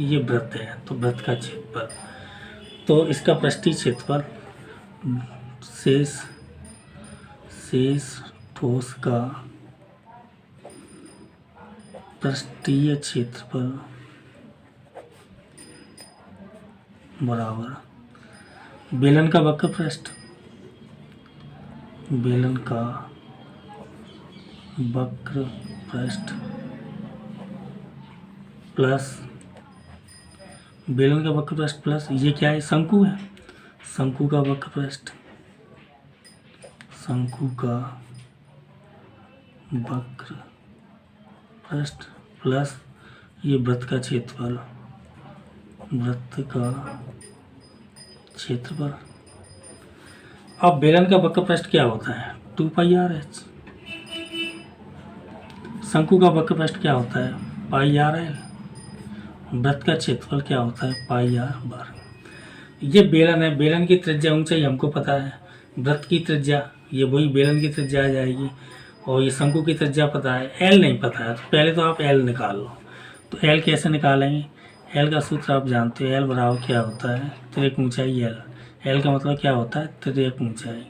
ये वृत्त है, तो वृत्त का क्षेत्रफल, तो इसका पृष्ठीय क्षेत्रफल शेष ठोस का पृष्ठीय क्षेत्रफल बराबर बेलन का वक्र पृष्ठ प्लस बेलन का वक्र पृष्ठ प्लस ये क्या है? शंकु है, शंकु का वक्र पृष्ठ प्लस ये वृत्त का क्षेत्रफल अब बेलन का वक्र पृष्ठ क्या होता है? 2πrh। शंकु का वक्र पृष्ठ क्या होता है? πrl। वृत्त का क्षेत्रफल क्या होता है? πr²। ये बेलन है, बेलन की त्रिज्या ऊंचाई हमको पता है, वृत्त की त्रिज्या ये वही बेलन की त्रिज्या आ जाएगी, और ये शंकु की त्रिज्या पता है, एल नहीं पता है, तो पहले तो आप एल निकाल लो। तो एल कैसे निकालेंगे? एल का सूत्र आप जानते हो, एल बराबर क्या होता है? तिर्यक ऊंचाई एल। एल का मतलब क्या होता है? तिर्यक ऊंचाई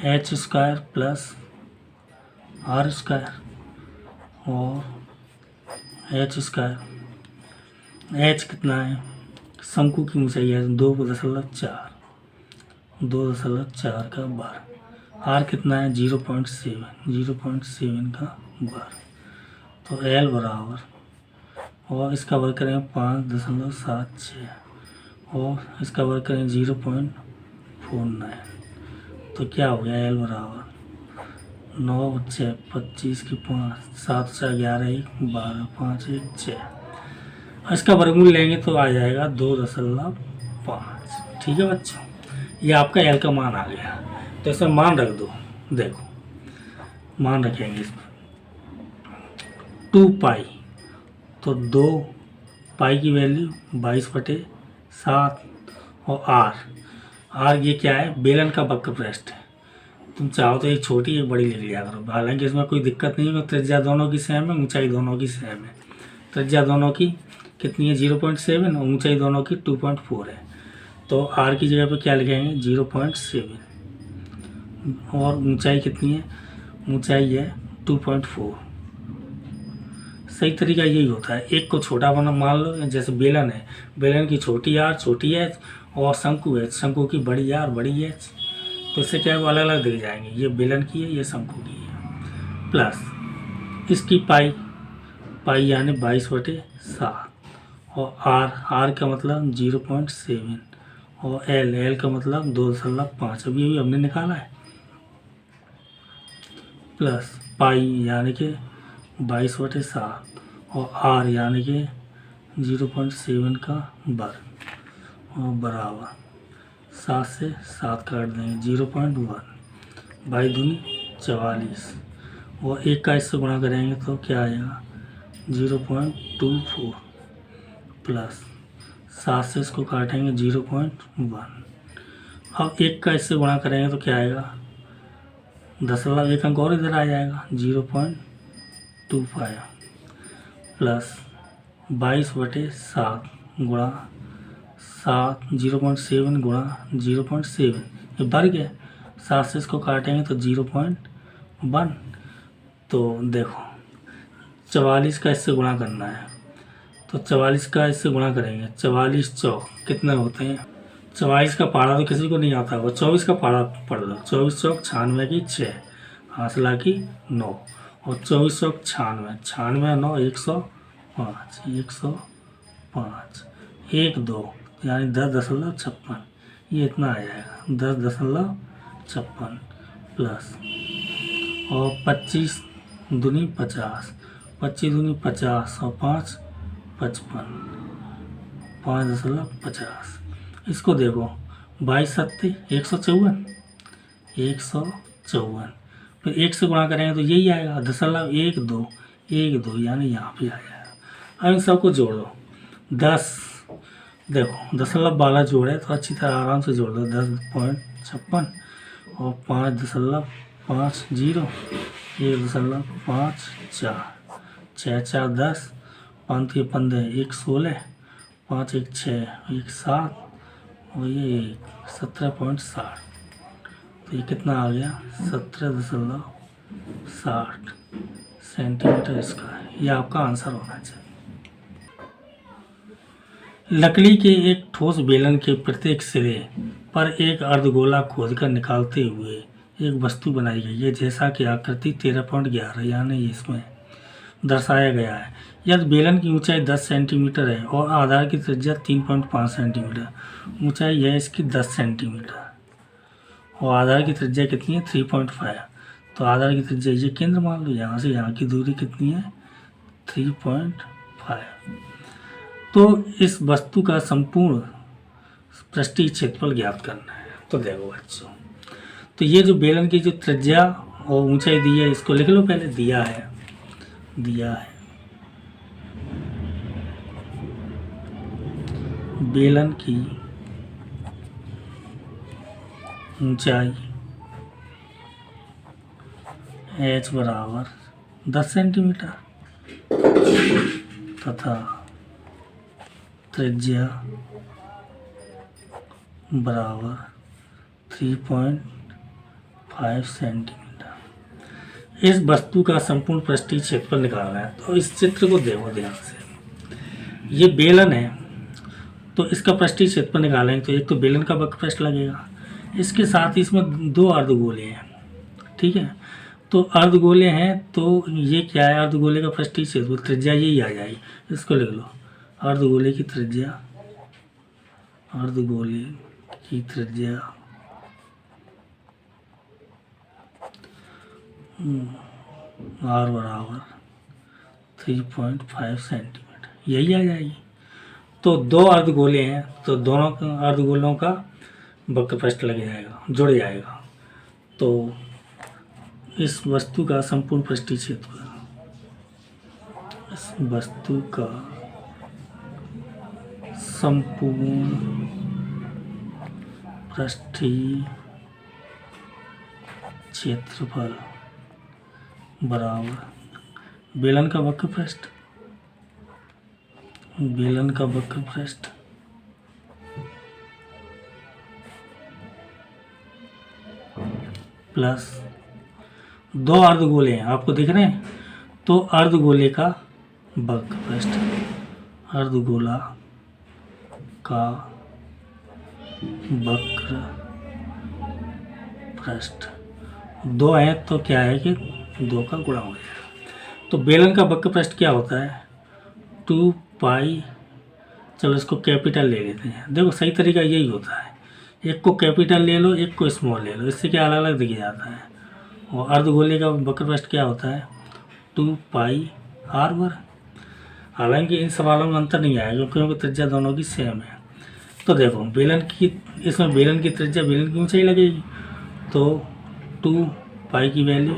h² प्लस r² और h²। h कितना है? शंकु की ऊंचाई है 2.4 का वर्ग। r कितना है? 0.7 का वर्ग। तो l बराबर, और इसका वर्ग करेंगे 5.76 और इसका वर्ग करेंगे 0.49, तो क्या हो गया? l बराबर 9 6 25 की 5 7 4 11 1 12 5 1 6। इसका वर्गमूल लेंगे तो आ जाएगा 2.5। ठीक है बच्चों, ये आपका एल का मान आ गया। तो इसमें मान रख दो, देखो मान रखेंगे इसमें 2π, तो 2π की वैल्यू 22/7 और r ये क्या है? बेलन का वक्र पृष्ठ है। तुम चाहो तो एक छोटी एक बड़ी लिख लिया करो, हालांकि इसमें कोई दिक्कत नहीं है, त्रिज्या दोनों की सेम है, ऊंचाई दोनों की सेम है। त्रिज्या दोनों की कितनी है? 0.7 और ऊंचाई दोनों की 2.4 है। तो r की जगह पे क्या लिखेंगे? 0.7 और ऊंचाई कितनी है? ऊंचाई है 2.4। सही तरीका यही होता है, एक को छोटा बना मान लो, जैसे बेलन है, बेलन की छोटी r छोटी h और शंकु है, शंकु की बड़ी r बड़ी h, तो इससे क्या है? वो अलग अलग दिख जाएंगे, ये बेलन की है, ये शंकु की है। प्लस इसकी पाई यानी 22/7 और r का मतलब 0.7 और l का मतलब 2.5, अभी अभी हमने निकाला है। प्लस पाई यानी कि 22/7 और r यानी कि 0.7 का वर्ग और बराबर 7 से 7 काट देंगे 0.1, 22 44 और 1 का इससे गुणा करेंगे तो क्या आएगा? 0.24 प्लस 7 से इसको काटेंगे 0.1। अब 1 का इससे गुणा करेंगे तो क्या आएगा? दशमलव एक अंक और इधर आ जाएगा 0.25 प्लस 22/7 गुणा 7 0.7 गुणा 0.7 ये बढ़ गया 7 से इसको काटेंगे तो 0.1। तो देखो 44 का इससे गुणा करना है तो 44 का इससे गुणा करेंगे 44 चौक कितने होते हैं 44 का पारा तो किसी को नहीं आता होगा 24 का पारा पढ़ लो 24 चौक 96 की 6 हासिला की 9 और 24 चौक 96 96 9 105 105 1 2 यानी 10.56 ये इतना आ जाएगा 10.56 प्लस और 25 दूनी 50 25 दूनी 50 और 5 55 5.50 इसको देखो 22 सत्ते 154 फिर 1 से गुणा करेंगे तो यही आएगा 0.12 यानी यहाँ पे आ जाएगा। अब इन सबको जोड़ो 10 देखो 0.12 जोड़े तो अच्छी तरह आराम से जोड़ दो 10.56 और 5.50 1.54 6 4 10 5 3 15 1 16 5 1 6 1 7 और ये 17.60 तो ये कितना आ गया 17.60 सेंटीमीटर इसका है। ये आपका आंसर होना चाहिए। लकड़ी के एक ठोस बेलन के प्रत्येक सिरे पर एक अर्धगोला खोदकर निकालते हुए एक वस्तु बनाई गई है जैसा कि आकृति 13.11 यानी इसमें दर्शाया गया है। यदि बेलन की ऊंचाई 10 सेंटीमीटर है और आधार की त्रिज्या 3.5 सेंटीमीटर ऊंचाई है इसकी 10 सेंटीमीटर और आधार की त्रिज्या कितनी है 3.5 तो आधार की त्रिज्या ये केंद्र मान लो यहाँ से यहाँ की दूरी कितनी है 3.5 तो इस वस्तु का संपूर्ण पृष्ठीय क्षेत्रफल ज्ञात करना है। तो देखो बच्चों तो ये जो बेलन की जो त्रिज्या और ऊंचाई दी है इसको लिख लो पहले दिया है बेलन की ऊंचाई h बराबर 10 सेंटीमीटर तथा त्रिज्या बराबर 3.5 सेंटीमीटर। इस वस्तु का संपूर्ण पृष्ठीय क्षेत्रफल निकालना है। तो इस चित्र को देखो ध्यान से ये बेलन है तो इसका पृष्ठीय क्षेत्रफल निकालेंगे तो एक तो बेलन का वक्रपृष्ठ लगेगा इसके साथ ही इसमें 2 अर्धगोले हैं ठीक है। तो अर्धगोले हैं तो ये क्या है अर्धगोले का पृष्ठीय क्षेत्रफल त्रिज्या यही आ जाएगी इसको लिख लो अर्धगोले की त्रिज्या r बराबर 3.5 सेंटीमीटर यही आ जाएगी। तो 2 अर्धगोले हैं तो दोनों अर्धगोलों का वक्रपृष्ठ लग जाएगा जुड़ जाएगा। तो इस वस्तु का संपूर्ण पृष्ठीय क्षेत्रफल पृष्ठीय क्षेत्रफल बराबर बेलन का वक्रपृष्ठ प्लस 2 अर्धगोले हैं आपको दिख रहे हैं तो अर्धगोले का वक्रपृष्ठ अर्धगोला का वक्रपृष्ठ 2 है तो क्या है कि 2 का गुणा हो जाएगा। तो बेलन का वक्रपृष्ठ क्या होता है 2 पाई चलो इसको कैपिटल ले लेते हैं। देखो सही तरीका यही होता है एक को कैपिटल ले लो एक को स्मॉल ले लो इससे क्या अलग अलग दिख जाता है। और अर्धगोले का वक्रपृष्ठ क्या होता है 2 पाई r वर्ग। हालांकि इन सवालों में अंतर नहीं आएगा क्योंकि त्रिज्या दोनों की सेम है। तो देखो इसमें बेलन की त्रिज्या बेलन की ऊंचाई लगेगी तो 2 पाई की वैल्यू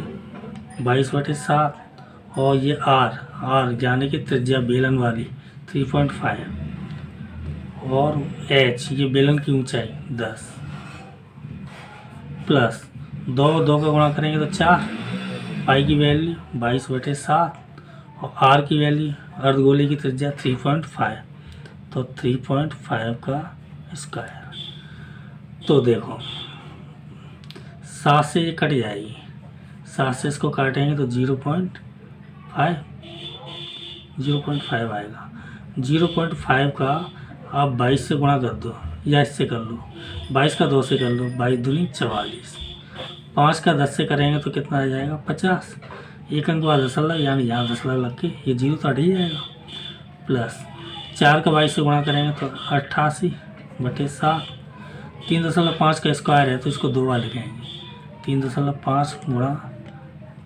22/7 और ये r यानी कि त्रिज्या बेलन वाली 3.5 और h ये बेलन की ऊंचाई 10 प्लस दो दो का गुणा करेंगे तो 4, पाई की वैल्यू 22/7 और आर की वैल्यू अर्धगोले की त्रिज्या 3.5, तो 3.5 का स्क्वायर। तो देखो 7 से ये कट जाएगी, 7 से इसको काटेंगे तो 0.5 आएगा। 0.5 का आप 22 से गुणा कर दो या इससे कर लो, 22 का 2 से कर लो, 22 दूनी 44, 5 का 10 से करेंगे तो कितना आ जाएगा 50, एक अंक बाद दशमलव यानी यहाँ दशमलव लग के ये 0 तो हट ही जाएगा, प्लस 4 का 22 से गुणा करेंगे तो 88/7, 3.5 का स्क्वायर है तो इसको 2 बार लिखेंगे, 3.5 गुणा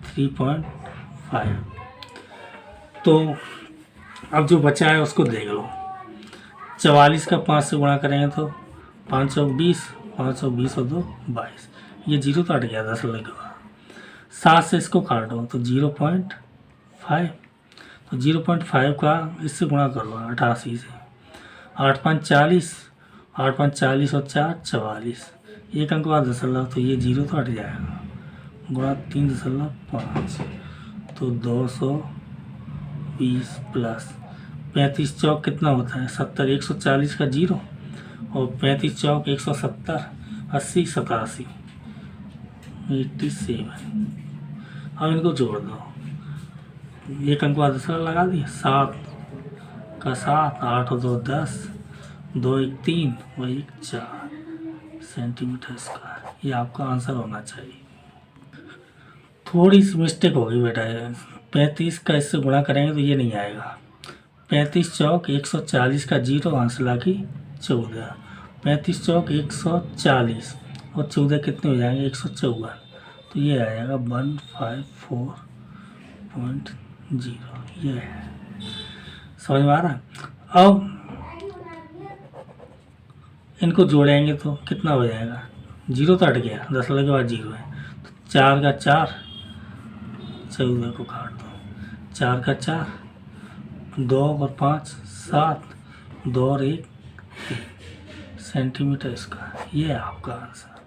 3.5। तो अब जो बचा है उसको देख लो, 44 का 5 से गुणा करेंगे तो 520, 520 और 2 22, ये 0 तो हट गया दशमलव के बाद। 7 से इसको काटो तो 0.5, तो 0.5 का इससे गुणा करो 88 से, 8×5 40, 8×5 40 और 4 44, एक अंक बाद दशमलव तो ये 0 तो हट जाएगा, गुणा 3.5 तो 220 प्लस 35 चौक कितना होता है 70, 140 का 0 और 35 चौक 170, 80 87, 87। अब इनको जोड़ दो, एक अंक बाद दशमलव लगा दिए, 7 का 7, 8 और 2 10, 2 1 3 और 1 4 सेंटीमीटर स्क्वायर। ये आपका आंसर होना चाहिए। थोड़ी सी मिस्टेक होगी बेटा, 35 का इससे गुणा करेंगे तो ये नहीं आएगा, 35 चौक 140 का 0 आंसर लागी 14, 35 चौक 140 और 14 कितने हो जाएंगे 154, तो ये आएगा 154.0, ये है। समझ में आ रहा है? अब इनको जोड़ेंगे तो कितना हो जाएगा, 0 तो हट गया, दशमलव के बाद 0 है, तो 4 का 4, 14 को काट दो, 4 का 4, 2 और 5 7, 2 और 1 3 सेंटीमीटर स्क्वायर। ये है आपका आंसर।